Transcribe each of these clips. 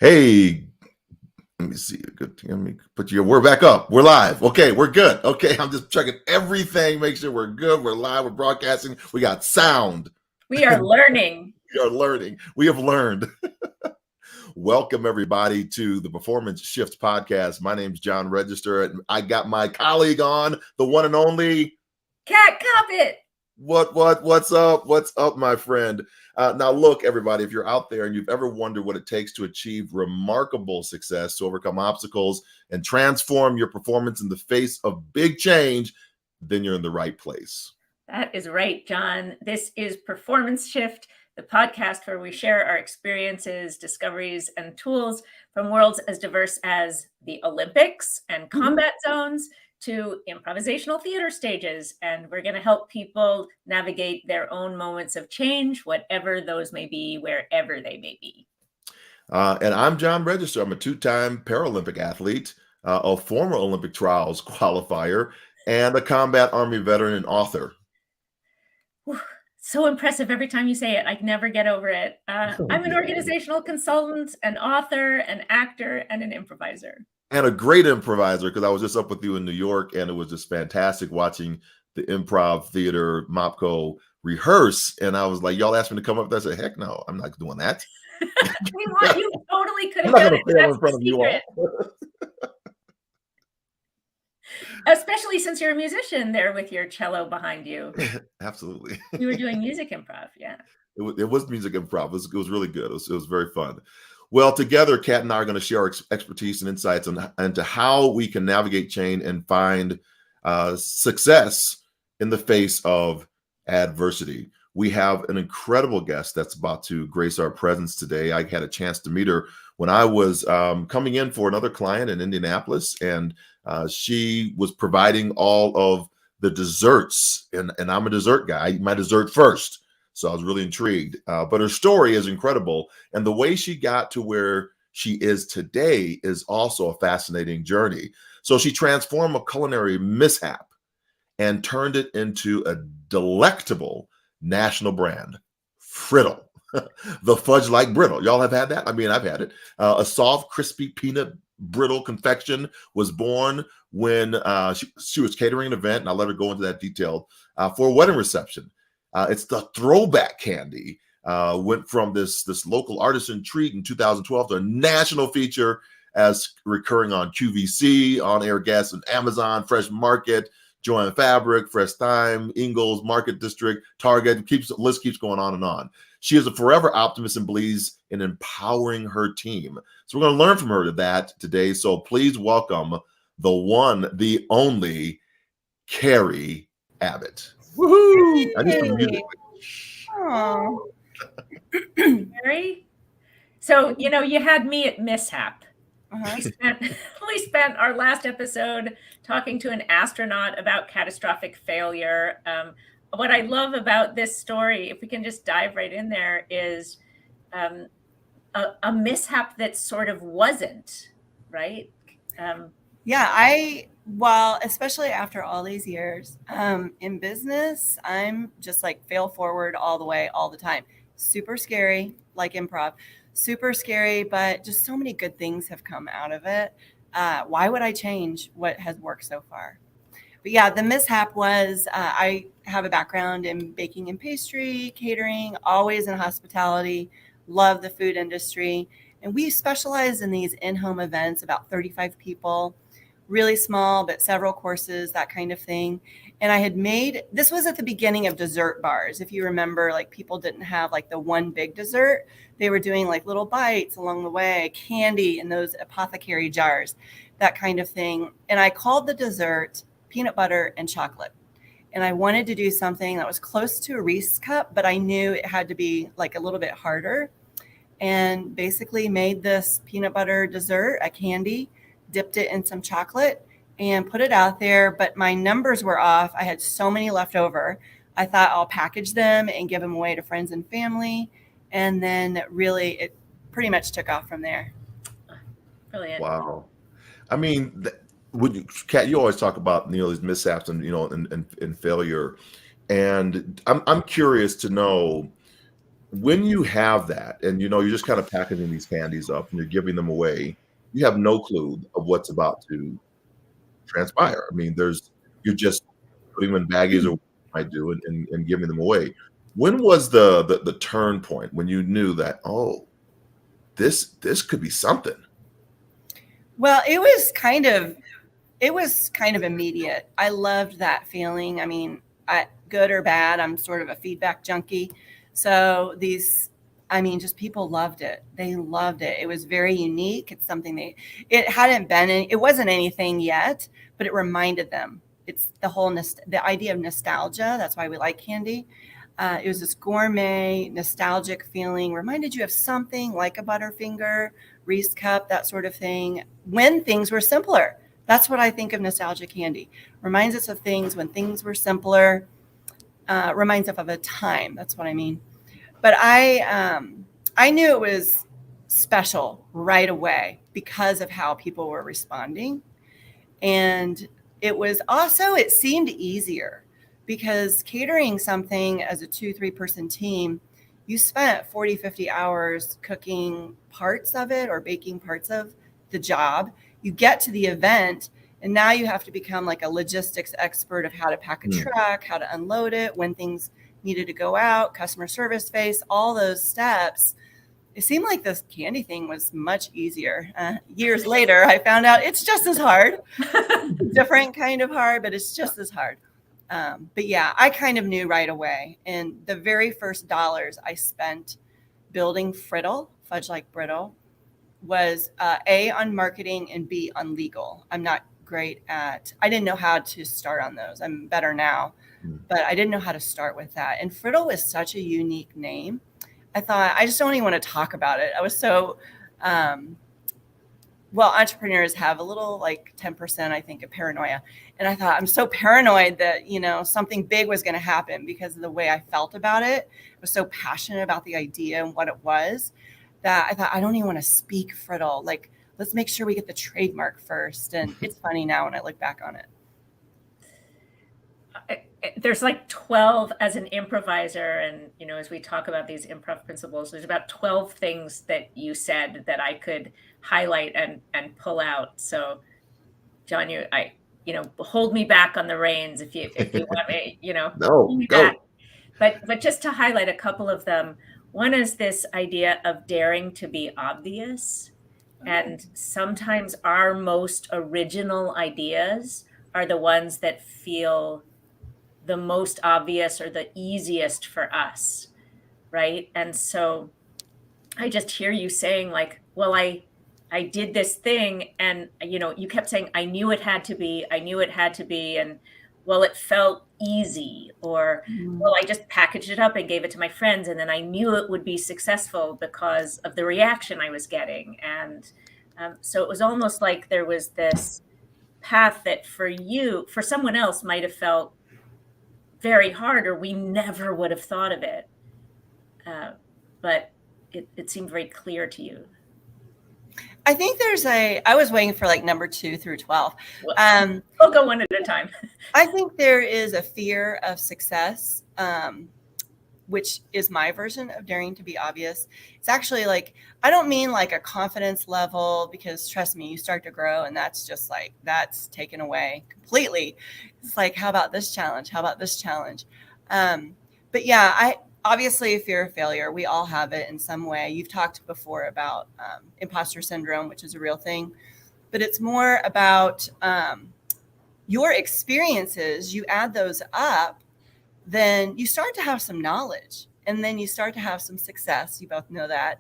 Hey, let me see. Good. Let me put you. We're back up. We're live. Okay, we're good. Okay, I'm just checking everything. Make sure we're good. We're live. We're broadcasting. We got sound. We are learning. We are learning. We have learned. Welcome everybody to the Performance Shift Podcast. My name's John Register, and I got my colleague on, the one and only Cat Abbott. What's up? What's up, my friend? Now, look, everybody, if you're out there and you've ever wondered what it takes to achieve remarkable success, to overcome obstacles and transform your performance in the face of big change, then you're in the right place. That is right, John. This is Performance Shift, the podcast where we share our experiences, discoveries, and tools from worlds as diverse as the Olympics and combat zones to improvisational theater stages. And we're going to help people navigate their own moments of change, whatever those may be, wherever they may be. And I'm John Register. I'm a two-time Paralympic athlete, a former Olympic trials qualifier, and a combat Army veteran and author. Whew, so impressive every time you say it. I never get over it. I'm an organizational consultant, an author, an actor, and an improviser. And a great improviser, because I was just up with you in New York, and it was just fantastic watching the Improv Theater MOPCO rehearse. And I was like, y'all asked me to come up there. I said, heck no, I'm not doing that. We want you totally could have done it. That's the secret. Especially since you're a musician there with your cello behind you. Absolutely. You were doing music improv, yeah. It was music improv. It was really good. It was very fun. Well, together, Kat and I are going to share our expertise and insights into how we can navigate change and find success in the face of adversity. We have an incredible guest that's about to grace our presence today. I had a chance to meet her when I was coming in for another client in Indianapolis, and she was providing all of the desserts, and I'm a dessert guy. I eat my dessert first. So I was really intrigued, but her story is incredible. And the way she got to where she is today is also a fascinating journey. So she transformed a culinary mishap and turned it into a delectable national brand, Frittle, the fudge-like brittle. Y'all have had that? I mean, I've had it. A soft, crispy peanut brittle confection was born when she was catering an event, and I'll let her go into that detail, for a wedding reception. It's the throwback candy. Went from this local artisan treat in 2012 to a national feature as recurring on QVC, on-air guests on Amazon, Fresh Market, Joanne Fabric, Fresh Thyme, Ingles, Market District, Target. The list keeps going on and on. She is a forever optimist and believes in empowering her team. So we're going to learn from her today. So please welcome the one, the only Carrie Abbott. Woohoo! I need some music. Oh. Mary? So, you had me at mishap. We spent our last episode talking to an astronaut about catastrophic failure. What I love about this story, if we can just dive right in there, is a mishap that sort of wasn't, right? Well, especially after all these years in business, I'm just like fail forward all the way, all the time. Super scary, like improv, super scary, but just so many good things have come out of it. Why would I change what has worked so far? But yeah, the mishap was I have a background in baking and pastry, catering, always in hospitality, love the food industry. And we specialize in these in-home events, about 35 people. Really small, but several courses, that kind of thing. And I had this was at the beginning of dessert bars. If you remember, like people didn't have like the one big dessert. They were doing like little bites along the way, candy in those apothecary jars, that kind of thing. And I called the dessert peanut butter and chocolate. And I wanted to do something that was close to a Reese cup, but I knew it had to be like a little bit harder. And basically made this peanut butter dessert, a candy, dipped it in some chocolate and put it out there, but my numbers were off. I had so many left over. I thought I'll package them and give them away to friends and family. And then really it pretty much took off from there. Brilliant. Wow. I mean, Kat, you always talk about, these mishaps and, and failure. And I'm curious to know, when you have that, and you're just kind of packaging these candies up and you're giving them away, you have no clue of what's about to transpire. I mean, you're just putting them in baggies or what you might do and giving them away. When was the turn point when you knew that, oh, this could be something? Well, it was kind of immediate. I loved that feeling. I mean, good or bad, I'm sort of a feedback junkie. So just people loved it. They loved it. It was very unique. It's something it wasn't anything yet, but it reminded them. It's the idea of nostalgia. That's why we like candy. It was this gourmet, nostalgic feeling, reminded you of something like a Butterfinger, Reese cup, that sort of thing, when things were simpler. That's what I think of nostalgia candy. Reminds us of things when things were simpler, reminds us of a time. That's what I mean. But I knew it was special right away because of how people were responding. And it seemed easier because catering something as a 2-3 person team, you spent 40, 50 hours cooking parts of it or baking parts of the job. You get to the event and now you have to become like a logistics expert of how to pack a truck, how to unload it, when things needed to go out, customer service face, all those steps. It seemed like this candy thing was much easier. Years later, I found out it's just as hard, different kind of hard, but it's just as hard. But yeah, I kind of knew right away. And the very first dollars I spent building Frittle, fudge-like brittle, was A, on marketing and B, on legal. I'm not great I didn't know how to start on those. I'm better now, but I didn't know how to start with that. And Frittle was such a unique name. I thought, I just don't even want to talk about it. I was so, entrepreneurs have a little like 10%, I think, of paranoia. And I thought, I'm so paranoid that, something big was going to happen because of the way I felt about it. I was so passionate about the idea and what it was that I thought, I don't even want to speak Frittle. Like, let's make sure we get the trademark first. And it's funny now when I look back on it. There's like 12 as an improviser. And, as we talk about these improv principles, there's about 12 things that you said that I could highlight and pull out. So John, hold me back on the reins if you want me, No, go. But just to highlight a couple of them, one is this idea of daring to be obvious. And sometimes our most original ideas are the ones that feel the most obvious or the easiest for us, right? And so I just hear you saying like, well, I did this thing and, you kept saying, I knew it had to be, and well, it felt easy, or, well, I just packaged it up and gave it to my friends. And then I knew it would be successful because of the reaction I was getting. And so it was almost like there was this path that for someone else might have felt very hard, or we never would have thought of it. But it seemed very clear to you. I think I was waiting for like number 2 through 12. We'll go one at a time. I think there is a fear of success, which is my version of daring to be obvious. It's actually like, I don't mean like a confidence level, because trust me, you start to grow and that's just like, that's taken away completely. It's like, how about this challenge? How about this challenge? But yeah, obviously a fear of failure. We all have it in some way. You've talked before about imposter syndrome, which is a real thing, but it's more about your experiences. You add those up, then you start to have some knowledge, and then you start to have some success. You both know that.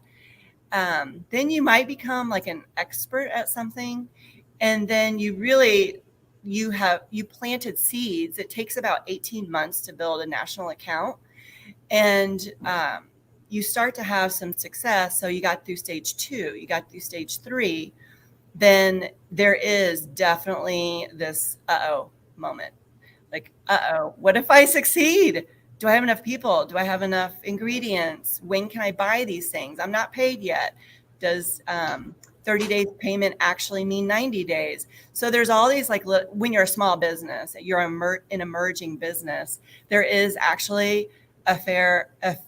Then you might become like an expert at something. And then you planted seeds. It takes about 18 months to build a national account. And you start to have some success. So you got through stage 2, you got through stage 3. Then there is definitely this moment. Like, what if I succeed? Do I have enough people? Do I have enough ingredients? When can I buy these things? I'm not paid yet. Does 30 days payment actually mean 90 days? So there's all these, like, when you're a small business, you're an emerging business, there is actually a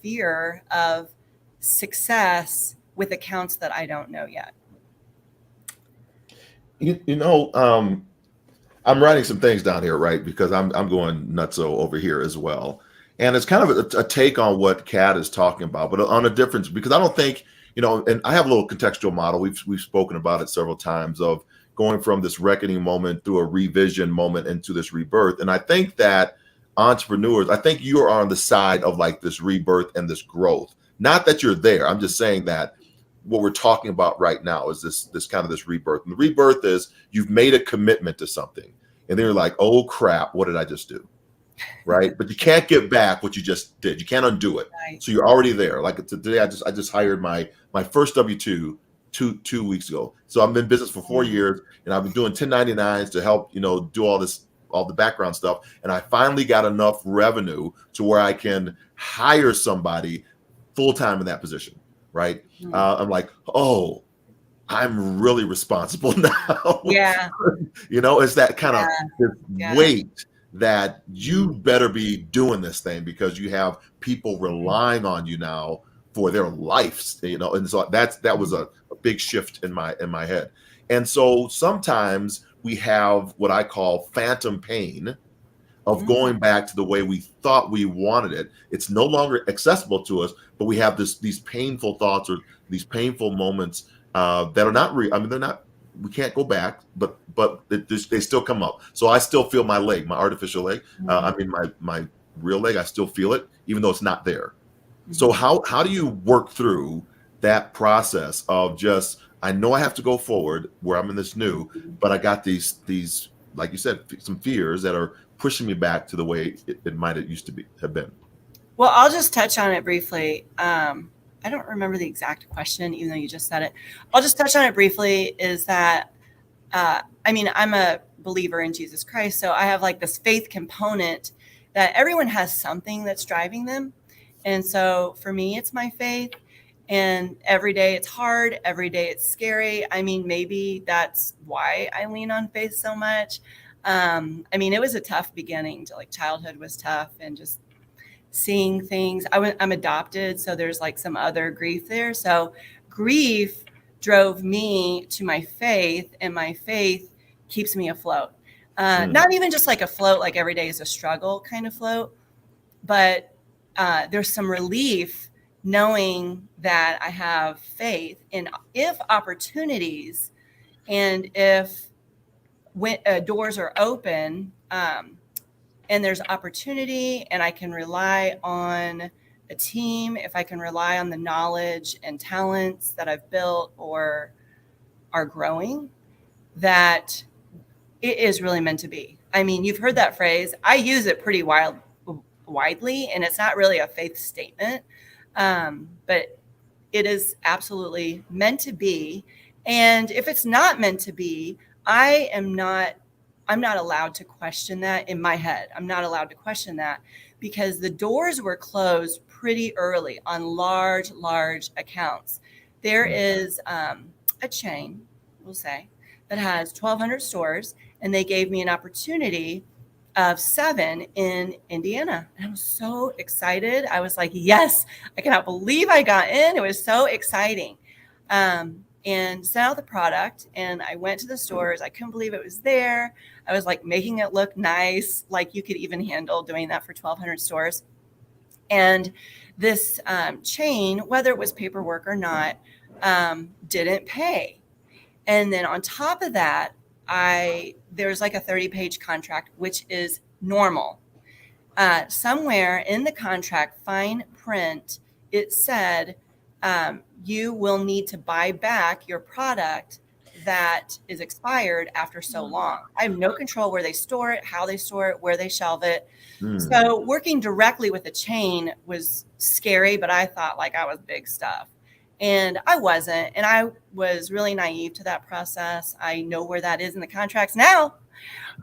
fear of success with accounts that I don't know yet. I'm writing some things down here, right? Because I'm going nutso over here as well. And it's kind of a take on what Kat is talking about, but on a difference, because I don't think, and I have a little contextual model. We've spoken about it several times of going from this reckoning moment through a revision moment into this rebirth. And I think that entrepreneurs, I think you are on the side of like this rebirth and this growth. Not that you're there. I'm just saying that what we're talking about right now is this kind of this rebirth. And the rebirth is you've made a commitment to something. And then you're like, oh crap, what did I just do? Right. But you can't get back what you just did. You can't undo it. Right. So you're already there. Like today, I just hired my first W-2 two weeks ago. So I've been in business for 4 years and I've been doing 1099s to help, do all the background stuff. And I finally got enough revenue to where I can hire somebody full-time in that position. Right. I'm like, oh, I'm really responsible now. Yeah. It's that kind of weight that you better be doing this thing because you have people relying on you now for their lives, and so that was a big shift in my head. And so sometimes we have what I call phantom pain of going back to the way we thought we wanted it. It's no longer accessible to us, but we have these painful thoughts or these painful moments that are not real. I mean, they're not. We can't go back, but they still come up. So I still feel my leg, my artificial leg. My real leg. I still feel it, even though it's not there. So how do you work through that process of just, I know I have to go forward where I'm in this new, but I got these like you said, some fears that are pushing me back to the way it might have used to have been. Well, I'll just touch on it briefly. I don't remember the exact question, even though you just said it. I'll just touch on it briefly, is that, I'm a believer in Jesus Christ. So I have like this faith component that everyone has something that's driving them. And so for me, it's my faith. And every day it's hard. Every day it's scary. Maybe that's why I lean on faith so much. It was a tough beginning to childhood was tough, and just seeing things. I'm adopted, so there's some other grief there. So grief drove me to my faith, and my faith keeps me afloat. Not even just afloat, like every day is a struggle kind of float, but there's some relief knowing that I have faith. And if opportunities and if doors are open, and there's opportunity, and I can rely on a team, if I can rely on the knowledge and talents that I've built or are growing, that it is really meant to be. You've heard that phrase. I use it pretty widely, and it's not really a faith statement, but it is absolutely meant to be. And if it's not meant to be, I'm not allowed to question that in my head. I'm not allowed to question that, because the doors were closed pretty early on large accounts. There is a chain, we'll say, that has 1,200 stores, and they gave me an opportunity of 7 in Indiana. And I was so excited. I was like, yes, I cannot believe I got in. It was so exciting. And sent out the product, and I went to the stores. I couldn't believe it was there. I was making it look nice, like you could even handle doing that for 1,200 stores. And this chain, whether it was paperwork or not, didn't pay. And then on top of that, there's a 30-page contract, which is normal. Somewhere in the contract, fine print, it said, you will need to buy back your product that is expired after so long. I have no control where they store it, how they store it, where they shelve it. So working directly with a chain was scary, but I thought I was big stuff. And I wasn't. And I was really naive to that process. I know where that is in the contracts now.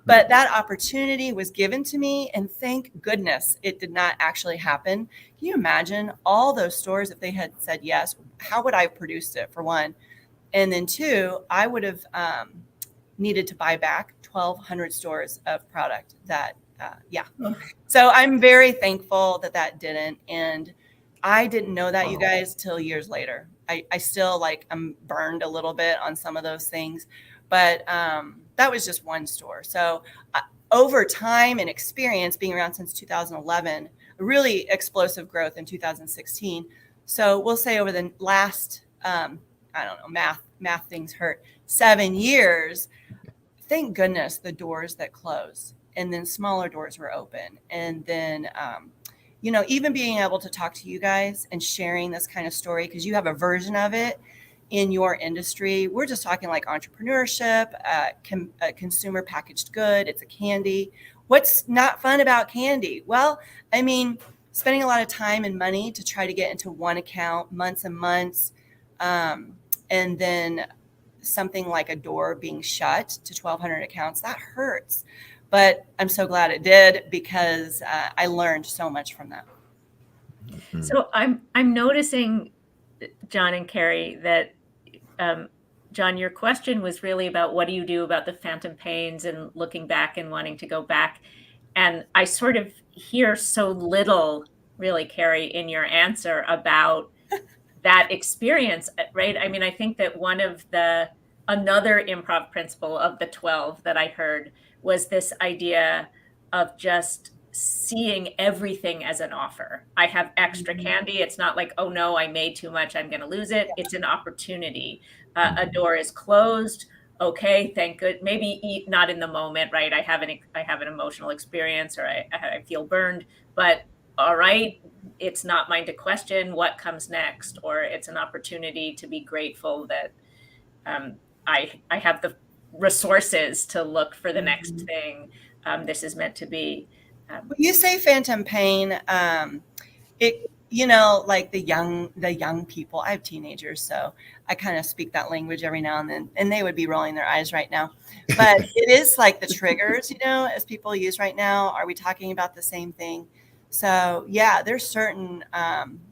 But that opportunity was given to me, and thank goodness it did not actually happen. Can you imagine all those stores, if they had said yes? How would I have produced it, for one? And then two, I would have needed to buy back 1,200 stores of product that yeah. So I'm very thankful that didn't. And I didn't know that, you guys, till years later. I still I'm burned a little bit on some of those things, but that was just one store. So over time and experience, being around since 2011, really explosive growth in 2016. So we'll say over the last, I don't know, math things hurt, 7 years, thank goodness the doors that closed and then smaller doors were open. And then, even being able to talk to you guys and sharing this kind of story, because you have a version of it in your industry. We're just talking like entrepreneurship, consumer packaged good. It's a candy. What's not fun about candy? Well, I mean, spending a lot of time and money to try to get into one account, months and months, and then something like a door being shut to 1,200 accounts, that hurts. But I'm so glad it did, because I learned so much from that. So I'm noticing, John and Carrie, that John, your question was really about what do you do about the phantom pains and looking back and wanting to go back. And I sort of hear so little, really, Carrie, in your answer about that experience, right? I mean, I think that another improv principle of the 12 that I heard was this idea of just seeing everything as an offer. I have extra candy. It's not like, oh no, I made too much, I'm going to lose it. It's an opportunity. A door is closed. Okay, thank good. Maybe not in the moment, right? I have an emotional experience, or I feel burned, but all right, it's not mine to question what comes next, or it's an opportunity to be grateful that I have the resources to look for the next thing. This is meant to be. When you say phantom pain, it, like the young people, I have teenagers, so I kind of speak that language every now and then, and they would be rolling their eyes right now. But it is like the triggers, as people use right now. Are we talking about the same thing? So yeah, there's certain,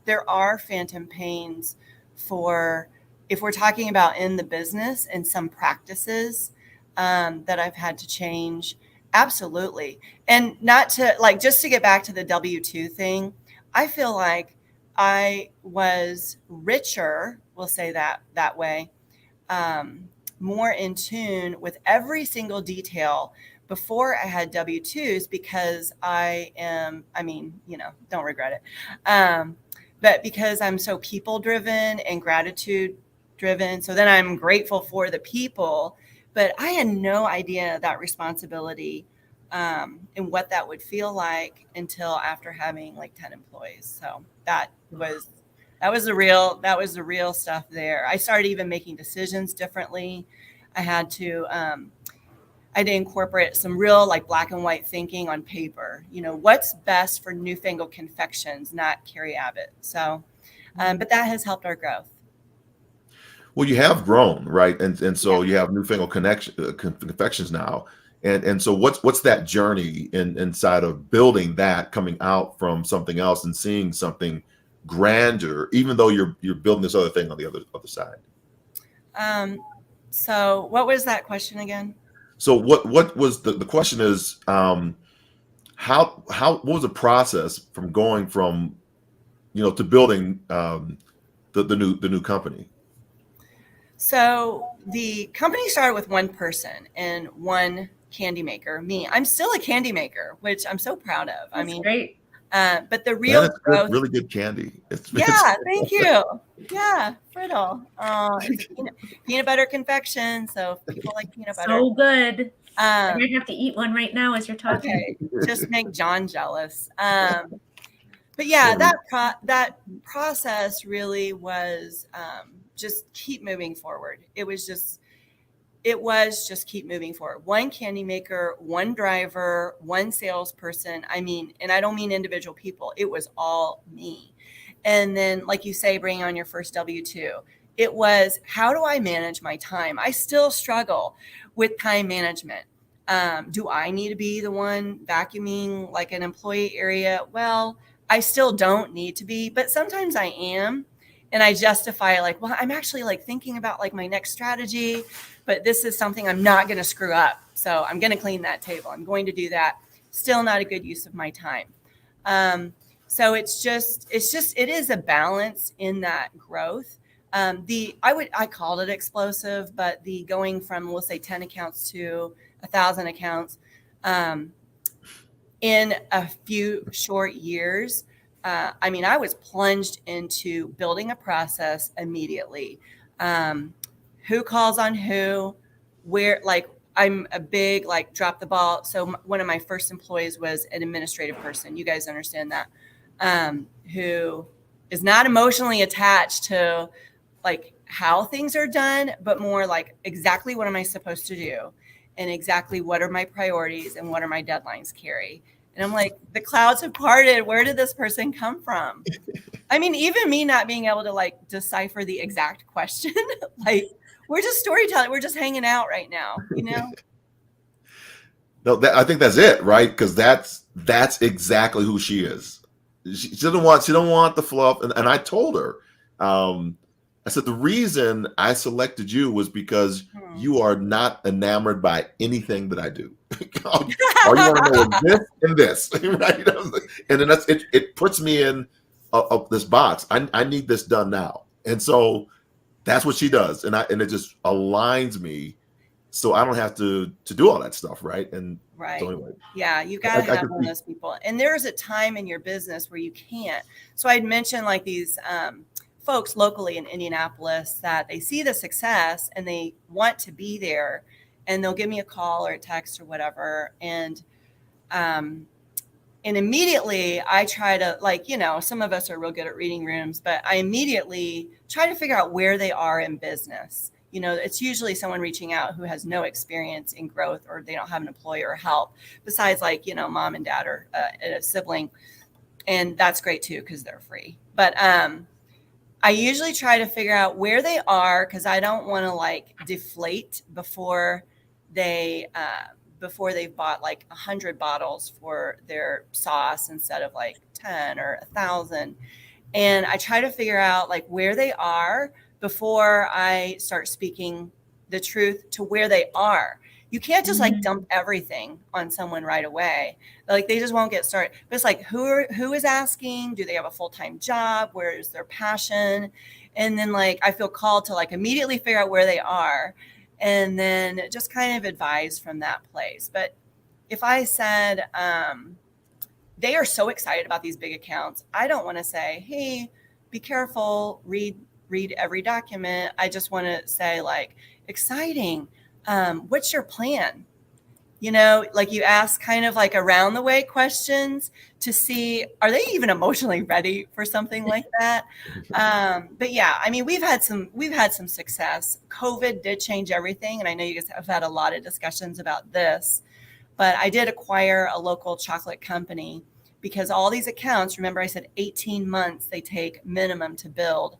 there are phantom pains for, if we're talking about in the business and some practices that I've had to change. Absolutely. And not to just to get back to the W-2 thing, I feel like I was richer, we'll say that way, more in tune with every single detail before I had W-2s, because don't regret it. But because I'm so people driven and gratitude driven, so then I'm grateful for the people. But I had no idea that responsibility and what that would feel like until after having 10 employees. So that was the real stuff there. I started even making decisions differently. I had to incorporate some real black and white thinking on paper. What's best for Newfangled Confections, not Carrie Abbott. So, but that has helped our growth. Well, you have grown, right? And so you have Newfangled Confections now. And so what's that journey inside of building that, coming out from something else and seeing something grander, even though you're building this other thing on the other side? So what was that question again? So what was the question is, what was the process from going from, to building the new company? So the company started with one person and one candy maker, me. I'm still a candy maker, which I'm so proud of. That's great. But the real growth, really good candy. Thank you. Yeah, Frittle. It's peanut butter confection. So if people like peanut butter. So good. I might have to eat one right now as you're talking. Okay, just make John jealous. But yeah, that process really was just keep moving forward. It was just keep moving forward. One candy maker, one driver, one salesperson. And I don't mean individual people. It was all me. And then, like you say, bringing on your first W-2, it was, how do I manage my time? I still struggle with time management. Do I need to be the one vacuuming like an employee area? Well, I still don't need to be, but sometimes I am. And I justify I'm actually thinking about my next strategy, but this is something I'm not going to screw up. So I'm going to clean that table. I'm going to do that. still not a good use of my time. So it is a balance in that growth. I called it explosive, but the going from, we'll say 10 accounts to 1,000 accounts, in a few short years. I was plunged into building a process immediately. Who calls on who, where, like, I'm a big, like, drop the ball. So one of my first employees was an administrative person. You guys understand that, who is not emotionally attached to like how things are done, but more like exactly what am I supposed to do and exactly what are my priorities and what are my deadlines, Carrie. And I'm like, the clouds have parted. Where did this person come from? I mean, even me not being able to like decipher the exact question, like we're just storytelling. We're just hanging out right now, you know? No, I think that's it, right? Because that's exactly who she is. She don't want the fluff. And I told her, I said, the reason I selected you was because you are not enamored by anything that I do. All you want to know is this and this, right? And then it puts me in this box. I need this done now. And so that's what she does. And it just aligns me so I don't have to do all that stuff, right? And right. So anyway, yeah, you got to have one of those people. And there's a time in your business where you can't. So I'd mentioned like these folks locally in Indianapolis that they see the success and they want to be there, and they'll give me a call or a text or whatever. And immediately I try to, like, you know, some of us are real good at reading rooms, but I immediately try to figure out where they are in business. You know, it's usually someone reaching out who has no experience in growth, or they don't have an employee or help besides, like, you know, mom and dad or a sibling. And that's great too, because they're free. But I usually try to figure out where they are, because I don't want to like deflate before they've bought like 100 bottles for their sauce instead of like 10 or 1,000. And I try to figure out like where they are before I start speaking the truth to where they are. You can't just like dump everything on someone right away. Like they just won't get started. But it's like, who is asking? Do they have a full-time job? Where is their passion? And then like, I feel called to like immediately figure out where they are and then just kind of advise from that place. But if I said, they are so excited about these big accounts, I don't want to say, hey, be careful, read every document. I just want to say like, exciting. What's your plan? You know, like you ask kind of like around the way questions to see, are they even emotionally ready for something like that? But yeah, I mean, we've had some success. COVID did change everything. And I know you guys have had a lot of discussions about this, but I did acquire a local chocolate company because all these accounts, remember I said 18 months they take minimum to build.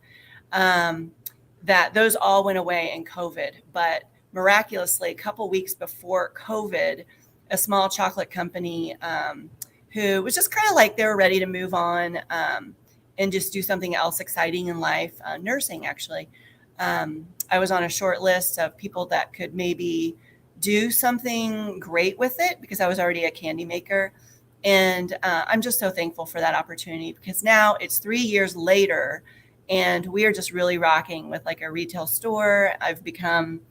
That those all went away in COVID, but miraculously, a couple weeks before COVID, a small chocolate company who was just kind of like they were ready to move on and just do something else exciting in life, nursing actually. I was on a short list of people that could maybe do something great with it because I was already a candy maker. And I'm just so thankful for that opportunity because now it's 3 years later and we are just really rocking with like a retail store. I've become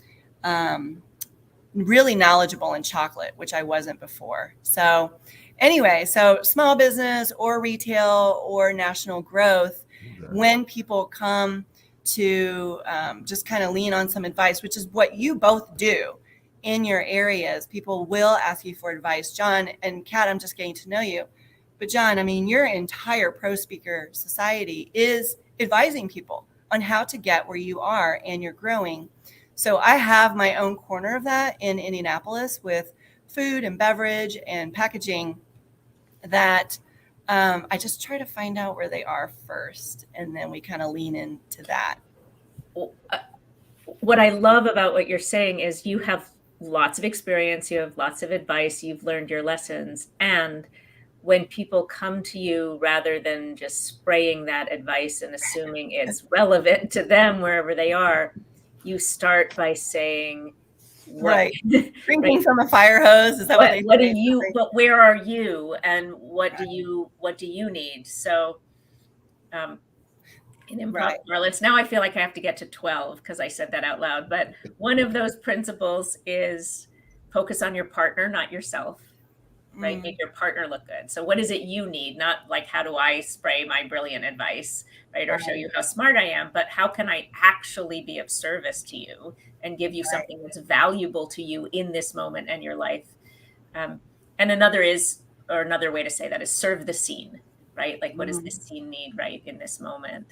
really knowledgeable in chocolate, which I wasn't before. So anyway, so small business or retail or national growth, when people come to just kind of lean on some advice, which is what you both do in your areas, people will ask you for advice. John and Kat, I'm just getting to know you. But John, I mean, your entire Pro Speaker Society is advising people on how to get where you are and you're growing. So I have my own corner of that in Indianapolis with food and beverage and packaging that I just try to find out where they are first. And then we kind of lean into that. What I love about what you're saying is you have lots of experience, you have lots of advice, you've learned your lessons. And when people come to you, rather than just spraying that advice and assuming it's relevant to them wherever they are, you start by saying, Right. Drinking right? from a fire hose. Is that what they What do say? you, but where are you, and what do you need? So in improv parlance, now I feel like I have to get to 12 because I said that out loud. But one of those principles is focus on your partner, not yourself, right? Make your partner look good. So what is it you need? Not like, how do I spray my brilliant advice, right? Or show you how smart I am, but how can I actually be of service to you and give you something that's valuable to you in this moment and your life? And another way to say that is serve the scene, right? Like, what does this scene need right in this moment?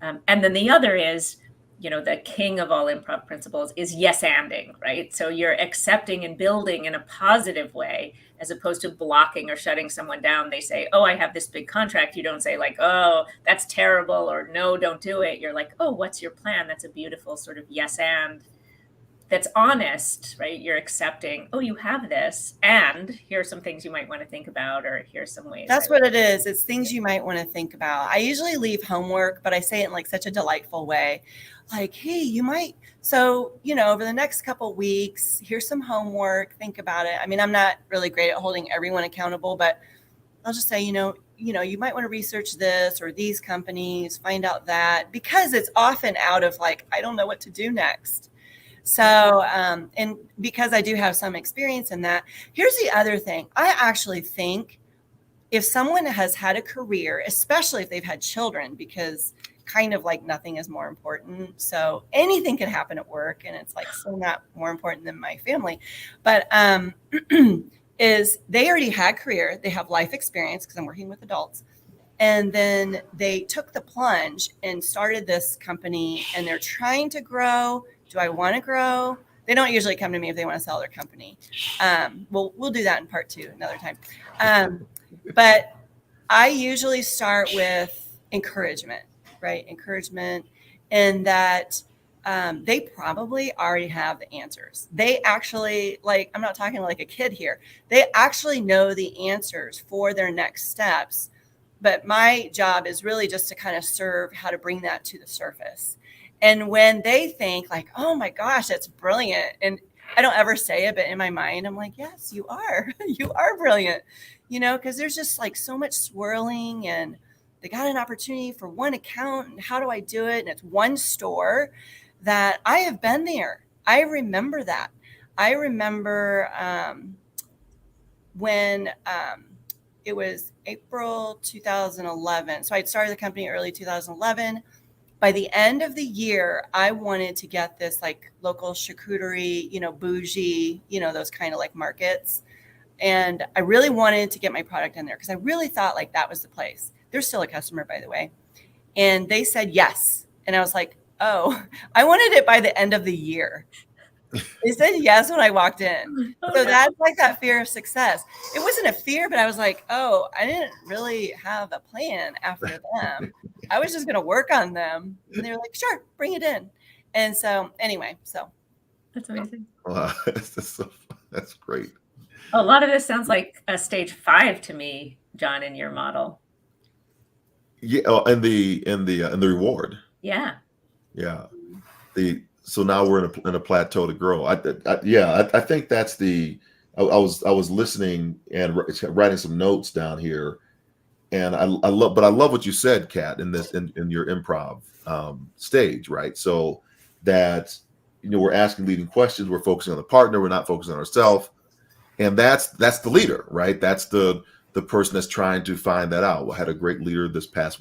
And then the other is, the king of all improv principles is yes-anding, right? So you're accepting and building in a positive way, as opposed to blocking or shutting someone down. They say, oh, I have this big contract. You don't say like, oh, that's terrible, or no, don't do it. You're like, oh, what's your plan? That's a beautiful sort of yes and that's honest, right? You're accepting, oh, you have this, and here are some things you might want to think about, or here's some ways. That's what it is. It's things you might want to think about. I usually leave homework, but I say it in like such a delightful way. Like, hey, you might, so, over the next couple of weeks, here's some homework, think about it. I mean, I'm not really great at holding everyone accountable, but I'll just say, you might want to research this or these companies, find out that, because it's often out of like, I don't know what to do next. So, and because I do have some experience in that, here's the other thing. I actually think if someone has had a career, especially if they've had children, because kind of like nothing is more important. So anything can happen at work, and it's like so not more important than my family. But is they already had career, they have life experience because I'm working with adults. And then they took the plunge and started this company, and they're trying to grow. Do I want to grow? They don't usually come to me if they want to sell their company. We'll do that in part 2 another time. But I usually start with encouragement, right? Encouragement, and that they probably already have the answers. They actually, like, I'm not talking like a kid here. They actually know the answers for their next steps. But my job is really just to kind of serve how to bring that to the surface. And when they think like, oh my gosh, that's brilliant. And I don't ever say it, but in my mind, I'm like, yes, you are. You are brilliant, because there's just like so much swirling, and they got an opportunity for one account. And how do I do it? And it's one store that I have been there. I remember that. I remember when it was April 2011. So I'd started the company early 2011. By the end of the year, I wanted to get this like local charcuterie, bougie, those kind of like markets. And I really wanted to get my product in there because I really thought like that was the place. They're still a customer, by the way. And they said yes. And I was like, oh, I wanted it by the end of the year. They said yes when I walked in. So that's like that fear of success. It wasn't a fear, but I was like, oh, I didn't really have a plan after them. I was just going to work on them. And they were like, sure, bring it in. And so anyway, so. That's amazing. Wow, that's great. A lot of this sounds like a stage 5 to me, John, in your model. Yeah, and the reward. Yeah. Yeah. So now we're in a plateau to grow. I think that's the. I was listening and writing some notes down here, and I love what you said, Kat, in your improv stage, right? So that we're asking leading questions, we're focusing on the partner, we're not focusing on ourselves, and that's the leader, right? That's the person that's trying to find that out. I had a great leader this past.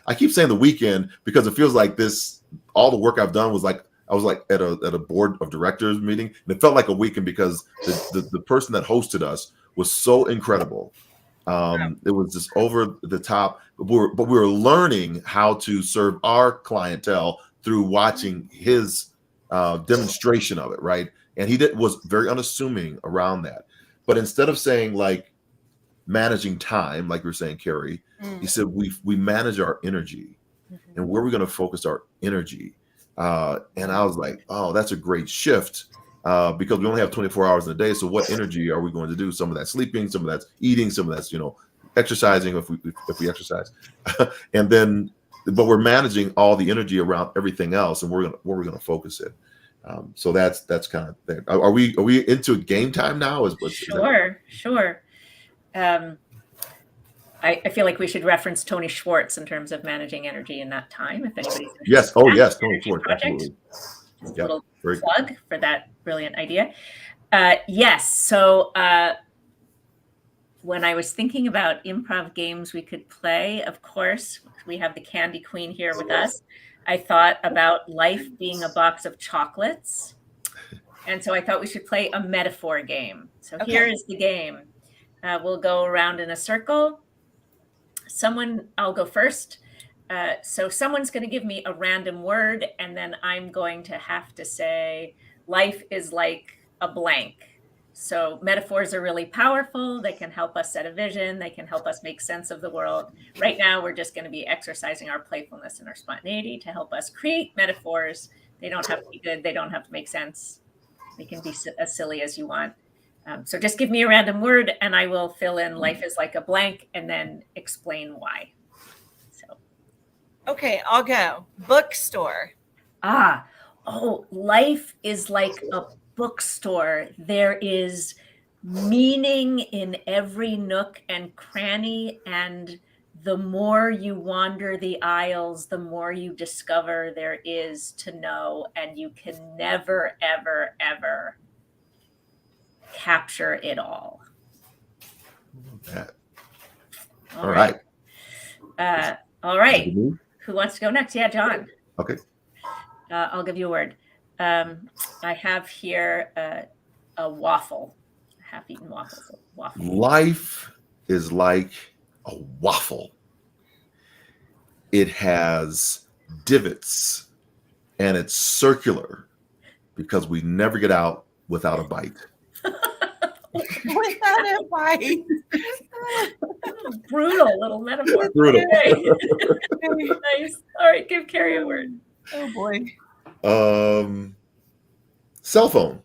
I keep saying the weekend because it feels like all the work I've done was like I was like at a board of directors meeting, and it felt like a weekend because the person that hosted us was so incredible. It was just over the top, but we were learning how to serve our clientele through watching his demonstration of it, right? And he was very unassuming around that. But instead of saying like managing time, like you were saying, Carrie, he said we manage our energy, and where we're going to focus our energy. And I was like, oh, that's a great shift because we only have 24 hours in a day. So what energy are we going to do? Some of that's sleeping, some of that's eating, some of that's exercising if we exercise, but we're managing all the energy around everything else, and where we're going to focus it. So that's kind of there. Are we into game time now? Sure. I feel like we should reference Tony Schwartz in terms of managing energy in that time. If anybody's interested. Yes. Oh, yes. Tony Energy Schwartz. project. Absolutely. Just a little plug for that brilliant idea. Yes. So when I was thinking about improv games we could play, of course, we have the Candy Queen here with us. I thought about life being a box of chocolates. And so I thought we should play a metaphor game. So here is the game. We'll go around in a circle. I'll go first. So someone's going to give me a random word, and then I'm going to have to say, life is like a blank. So metaphors are really powerful. They can help us set a vision. They can help us make sense of the world. Right now, we're just going to be exercising our playfulness and our spontaneity to help us create metaphors. They don't have to be good. They don't have to make sense. They can be as silly as you want. So just give me a random word and I will fill in life is like a blank and then explain why. So. Okay, I'll go. Bookstore. Life is like a bookstore. There is meaning in every nook and cranny, and the more you wander the aisles, the more you discover there is to know, and you can never, ever, ever capture it all. All right. All right. Who wants to go next? Yeah, John. Okay. I'll give you a word. I have here a waffle, half-eaten waffles. Waffle. Life is like a waffle. It has divots and it's circular because we never get out without a bite. Without a bite. Brutal little metaphor. Brutal. Nice. All right, give Carrie a word. Oh boy. Cell phone.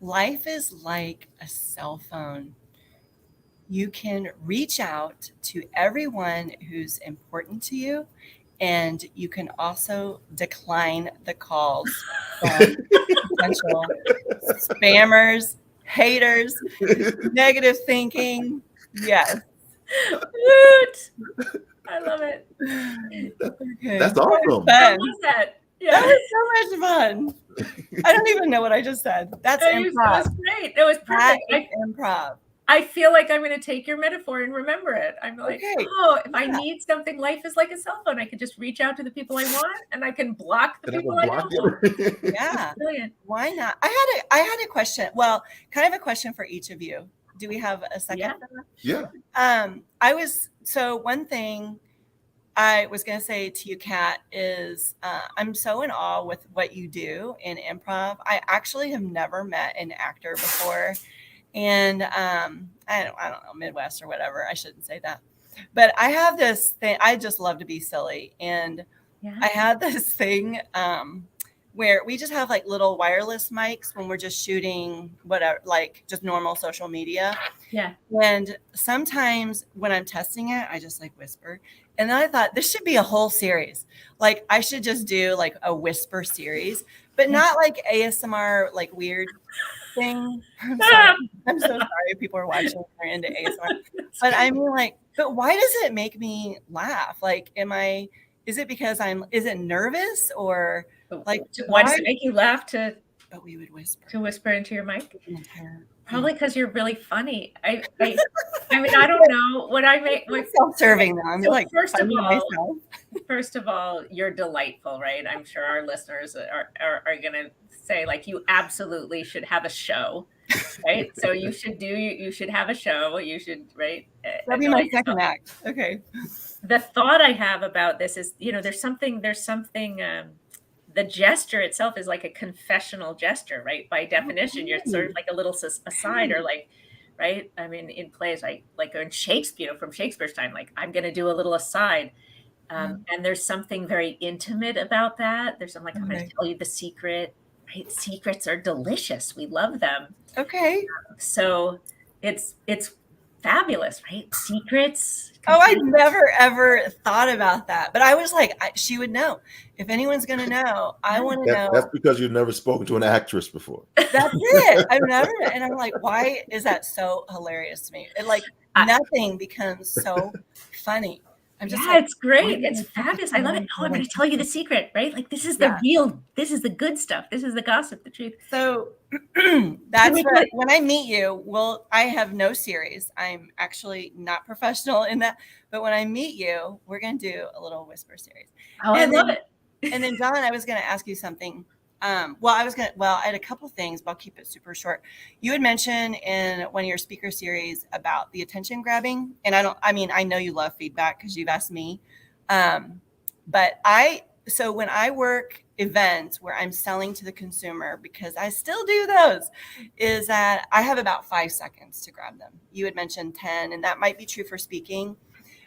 Life is like a cell phone. You can reach out to everyone who's important to you, and you can also decline the calls from potential spammers, haters, negative thinking. Yes. Woot! I love it. Okay. That's awesome. How was that? Yeah. That was so much fun. I don't even know what I just said. That's improv. It was great. It was perfect. Improv. I feel like I'm going to take your metaphor and remember it. I'm like, if I need something, life is like a cell phone. I can just reach out to the people I want, and I can block the people I don't want. Yeah. Brilliant. Why not? I had a question. Well, kind of a question for each of you. Do we have a second? Yeah. One thing I was going to say to you, Kat, is I'm so in awe with what you do in improv. I actually have never met an actor before. And I don't know, Midwest or whatever. I shouldn't say that. But I have this thing. I just love to be silly. And I had this thing where we just have like little wireless mics when we're just shooting whatever, like just normal social media. Yeah. And sometimes when I'm testing it, I just like whisper. And then I thought this should be a whole series. Like I should just do like a whisper series, but not like ASMR, like weird thing. I'm so sorry if people are watching and are into ASMR. But I mean but why does it make me laugh? Like, is it because is it nervous or like why does it make you laugh but we would whisper into your mic? Probably because you're really funny. I mean, I don't know what I make. Self-serving now. I'm like, first of all, you're delightful, right? I'm sure our listeners are going to say like, you absolutely should have a show, right? So you should have a show. You should, right? That'll be my second act. Okay. The thought I have about this is, there's something. The gesture itself is like a confessional gesture, right? By definition, you're sort of like a little aside or like, right? I mean, in plays like in Shakespeare, from Shakespeare's time, like I'm going to do a little aside. And there's something very intimate about that. There's something like, I'm going to tell you the secret, right? Secrets are delicious. We love them. Okay. So it's fabulous, right? Secrets. Oh, I never ever thought about that. But I was like, she would know. If anyone's going to know, I want to know. That's because you've never spoken to an actress before. That's it. I've never, and I'm like, why is that so hilarious to me? It like nothing becomes so funny. I'm just like, it's great. It's fabulous. I love it. Oh, I'm going to tell you the secret, right? Like this is the this is the good stuff. This is the gossip, the truth. So that's what, when I meet you, I have no series. I'm actually not professional in that. But when I meet you, we're going to do a little whisper series. Oh, I love it. And then, John, I was going to ask you something. I had a couple things, but I'll keep it super short. You had mentioned in one of your speaker series about the attention grabbing. And I know you love feedback because you've asked me. So when I work events where I'm selling to the consumer, because I still do those, is that I have about 5 seconds to grab them. You had mentioned 10, and that might be true for speaking.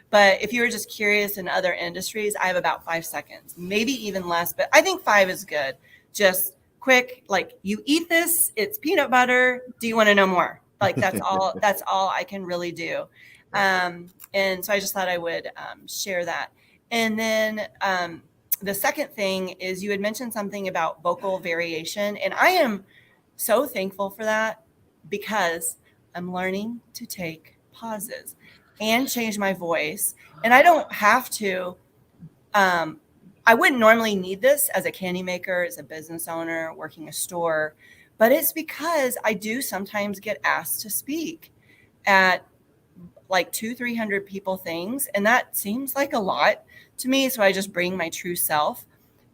But if you were just curious in other industries, I have about 5 seconds, maybe even less, but I think 5 is good. Just quick, like, you eat this, it's peanut butter. Do you want to know more? Like, that's all I can really do. And so I just thought I would share that. And then the second thing is you had mentioned something about vocal variation. And I am so thankful for that because I'm learning to take pauses and change my voice. And I don't have to, I wouldn't normally need this as a candy maker, as a business owner, working a store, but it's because I do sometimes get asked to speak at like 200-300 people things. And that seems like a lot to me. So I just bring my true self.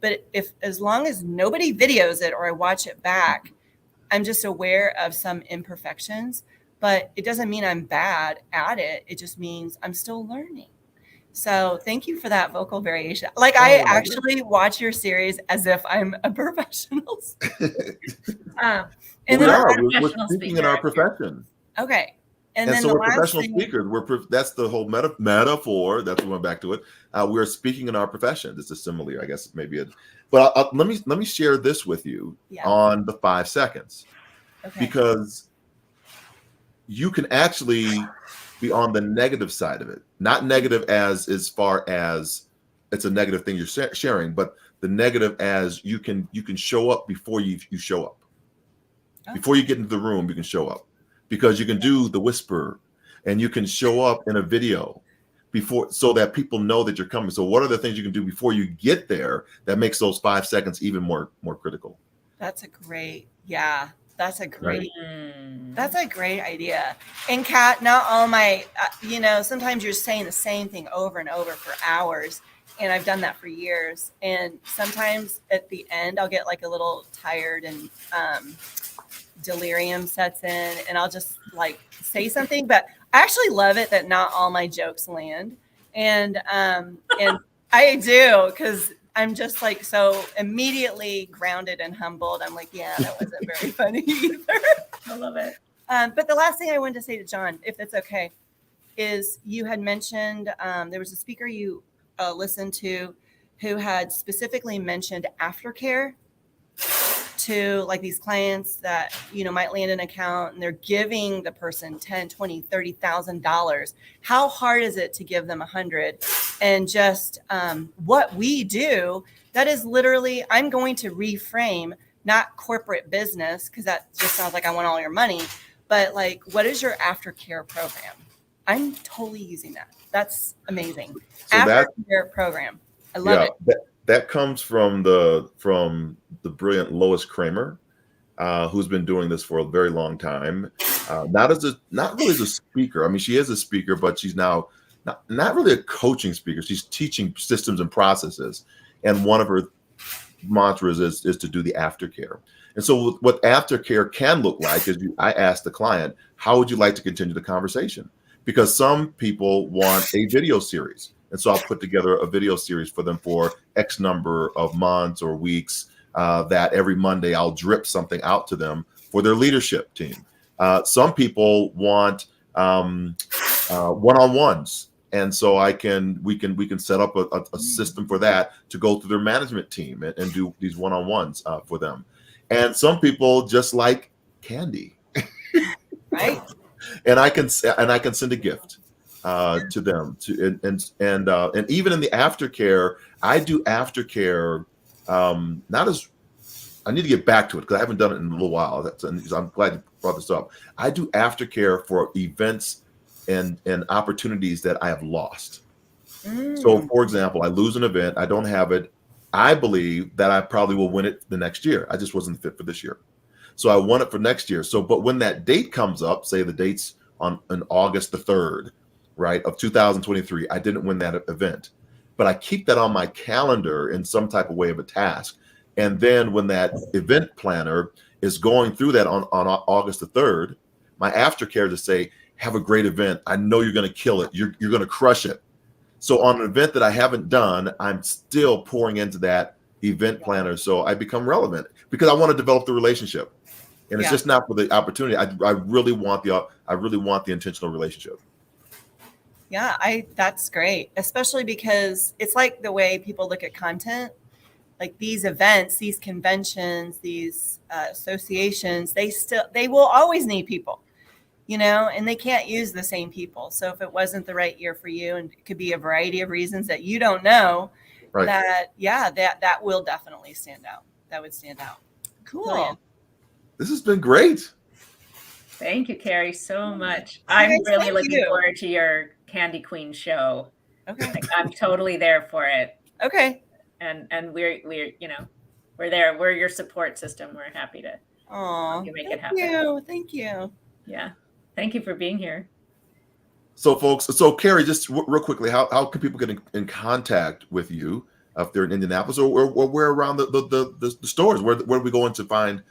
But as long as nobody videos it or I watch it back, I'm just aware of some imperfections, but it doesn't mean I'm bad at it. It just means I'm still learning. So thank you for that vocal variation. Like I actually watch your series as if I'm a professional. We're speaking in our profession. Okay. And then so we're professional speakers. That's the whole metaphor. That's we went back to it. We're speaking in our profession. It's a simile, I guess, maybe. But let me share this with you on the 5 seconds, because you can actually be on the negative side of it. Not negative as far as it's a negative thing you're sharing, but the negative as you can show up before you show up. Before you get into the room, you can show up. Because you can do the whisper and you can show up in a video before, so that people know that you're coming. So what are the things you can do before you get there that makes those 5 seconds even more critical? That's a great idea. And Kat, not all my, sometimes you're saying the same thing over and over for hours. And I've done that for years. And sometimes at the end, I'll get like a little tired and, delirium sets in and I'll just like say something, but I actually love it that not all my jokes land. And I do, because I'm just like so immediately grounded and humbled. I'm like, yeah, that wasn't very funny either. I love it. But the last thing I wanted to say to John, if it's okay, is you had mentioned there was a speaker you listened to who had specifically mentioned aftercare to like these clients that, might land an account and they're giving the person $10,000, $20,000, $30,000. How hard is it to give them $100? And just what we do, that is literally, I'm going to reframe, not corporate business, because that just sounds like I want all your money, but like, what is your aftercare program? I'm totally using that. That's amazing. So aftercare program. I love it. That comes from the brilliant Lois Kramer, who's been doing this for a very long time. Not really as a speaker. I mean, she is a speaker, but she's now not really a coaching speaker. She's teaching systems and processes. And one of her mantras is to do the aftercare. And so what aftercare can look like is I asked the client, how would you like to continue the conversation? Because some people want a video series. And so I'll put together a video series for them for X number of months or weeks, that every Monday I'll drip something out to them for their leadership team. Some people want one-on-ones. And so we can set up a system for that to go through their management team and do these one-on-ones for them. And some people just like candy. Right. and I can send a gift to them and even in the aftercare, I do aftercare. Not as I need to get back to it because I haven't done it in a little while. I'm glad you brought this up. I do aftercare for events and opportunities that I have lost. So, for example, I lose an event, I don't have it. I believe that I probably will win it the next year. I just wasn't fit for this year. So I want it for next year. So, but when that date comes up, say the date's on August the 3rd, right, of 2023, I didn't win that event. But I keep that on my calendar in some type of way of a task. And then when that event planner is going through that on August the 3rd, my aftercare to say, have a great event. I know you're going to kill it. You're going to crush it. So on an event that I haven't done, I'm still pouring into that event planner. So I become relevant because I want to develop the relationship. And it's just not for the opportunity. I really want the intentional relationship. Yeah, that's great, especially because it's like the way people look at content. Like these events, these conventions, these associations, they will always need people, and they can't use the same people. So if it wasn't the right year for you, and it could be a variety of reasons that you don't know, right, that will definitely stand out. That would stand out. Cool. Brilliant. This has been great. Thank you, Carrie, so much. I'm really looking forward to your Candy Queen show. Okay. I'm totally there for it. Okay. And we're there. We're your support system. We're happy to make it happen. Thank you. Yeah. Thank you for being here. So folks, Carrie, just real quickly, how can people get in contact with you if they're in Indianapolis or where around the stores? Where do we go in to find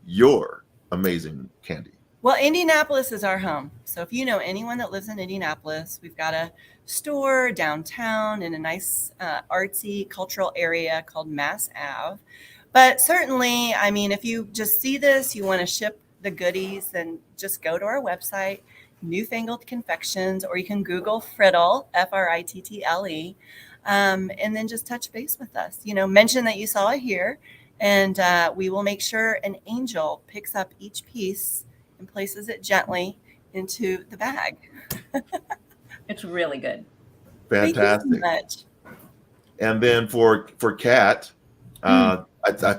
your amazing candy? Well, Indianapolis is our home. So if you know anyone that lives in Indianapolis, we've got a store downtown in a nice artsy cultural area called Mass Ave. But certainly, I mean, if you just see this, you want to ship the goodies, then just go to our website, Newfangled Confections, or you can Google Frittle, Frittle, and then just touch base with us. Mention that you saw it here, and we will make sure an angel picks up each piece and places it gently into the bag. It's really good. Fantastic. Thank you so much. And then for Kat, I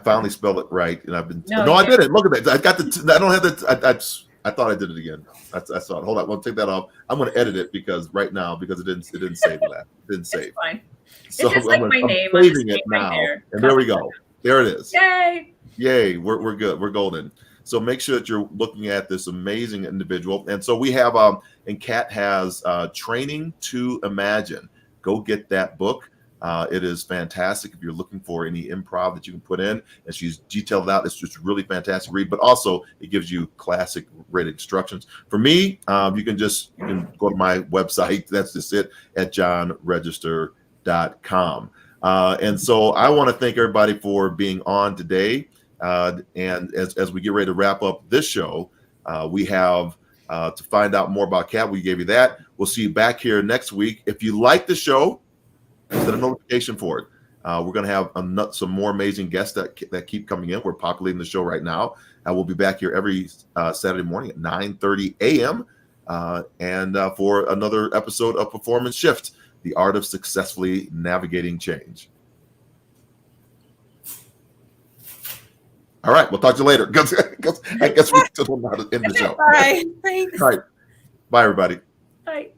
finally spelled it right, and I've been. No, I did it. Look at that. I got the. I don't have the. I thought I did it again. I saw it. Hold on. We'll take that off. I'm going to edit it because it didn't save that. It didn't save. It's fine. So it's just like my name. I'm saving it now, and there we go. There it is. Yay! We're good. We're golden. So make sure that you're looking at this amazing individual. And so we have and Kat has Training to Imagine. Go get that book. It is fantastic if you're looking for any improv that you can put in, and she's detailed out. It's just really fantastic read, but also it gives you classic great instructions. For me, you can go to my website. That's just it at johnregister.com. And so I want to thank everybody for being on today. And as we get ready to wrap up this show, we have to find out more about Kat. We gave you that. We'll see you back here next week. If you like the show, set a notification for it. We're going to have some more amazing guests that keep coming in. We're populating the show right now. We'll be back here every Saturday morning at 9:30 a.m. And for another episode of Performance Shift, the art of successfully navigating change. All right, we'll talk to you later. I guess we still don't know how to end the show. Bye. Thanks. All right. Bye, everybody. Bye.